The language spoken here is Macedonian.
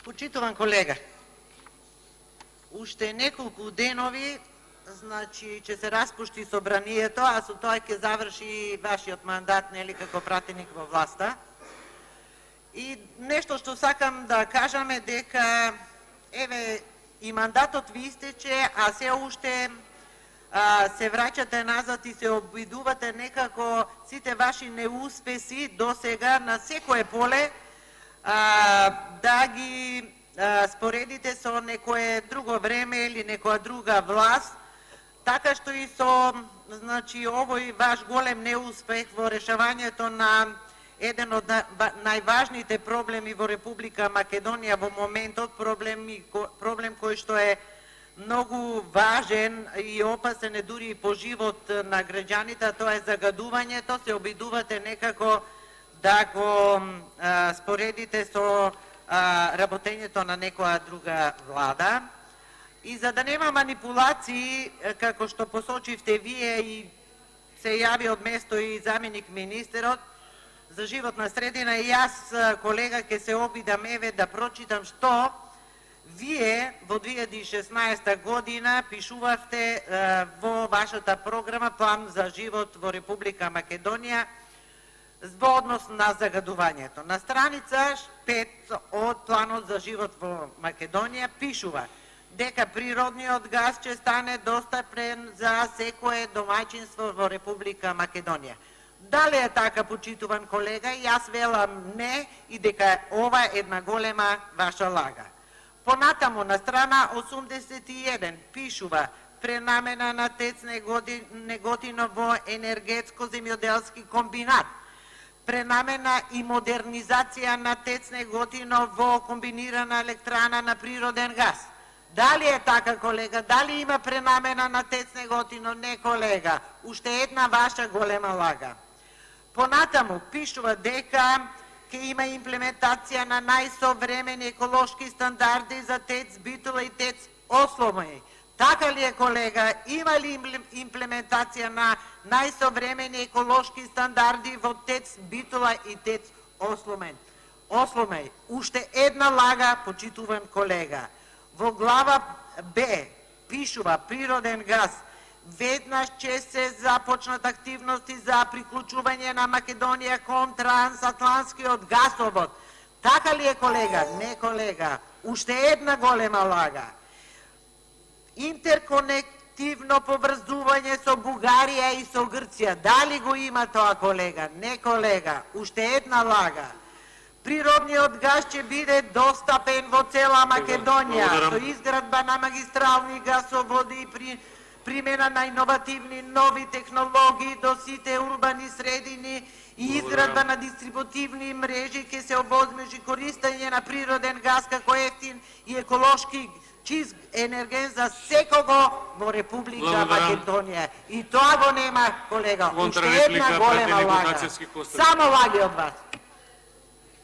Почитуван колега, уште неколку денови, ќе се распушти собранието, а со тоа ќе заврши вашиот мандат, нели, како пратеник во власта. И нешто што сакам да кажам е дека, еве, и мандатот ви истече, а се уште се враќате назад и се обидувате некако сите ваши неуспеси до сега на секое поле да ги споредите со некое друго време или некоја друга власт, така што и со овој ваш голем неуспех во решавањето на еден од најважните проблеми во Република Македонија во моментот, проблем кој што е многу важен и опасен е дури и по живот на граѓаните, тоа е загадувањето, се обидувате некако да го споредите со работењето на некоја друга влада. И за да нема манипулации, како што посочивте вие и се јави од место и заменик министерот за животна средина, и јас, колега, ќе се обидам еве да прочитам што вие во 2016 година пишувавте во вашата програма План за живот во Република Македонија во однос на загадувањето. На страница 5 од Планот за живот во Македонија пишува дека природниот газ ќе стане достапен за секое домаќинство во Република Македонија. Дали е така, почитуван колега? Јас велам не, и дека ова е една голема ваша лага. Понатаму на страна 81 пишува пренамена на ТЕЦ Неготино во енергетско-земјоделски комбинат, пренамена и модернизација на ТЕЦ Неготино во комбинирана електрана на природен газ. Дали е така, колега? Дали има пренамена на ТЕЦ Неготино? Не, колега. Уште една ваша голема лага. Понатаму пишува дека ќе има имплементација на најсовремени еколошки стандарди за ТЕЦ Битола и ТЕЦ Осломој. Така ли е, колега? Има ли имплементација на најсовремени еколошки стандарди во ТЕЦ Битола и ТЕЦ Осломој? Уште една лага, почитуван колега. Во глава Б пишува природен газ. Веднаш ќе се започнат активности за приклучување на Македонија кон трансатлантскиот гасовод. Така ли е, колега? Не, колега. Уште една голема лага. Интерконективно поврзување со Бугарија и со Грција. Дали го има тоа, колега? Не, колега. Уште една лага. Природниот газ ќе биде достапен во цела Македонија со изградба на магистрални гасоводи и примена на иновативни нови технологии до сите урбани средини и изградба на дистрибутивни мрежи ќе се овозможи користење на природен газ како ефтин и еколошки чист енерген за секого во Република Македонија. И тоа го нема, колега. Уште една голема лага. Само лаги од вас.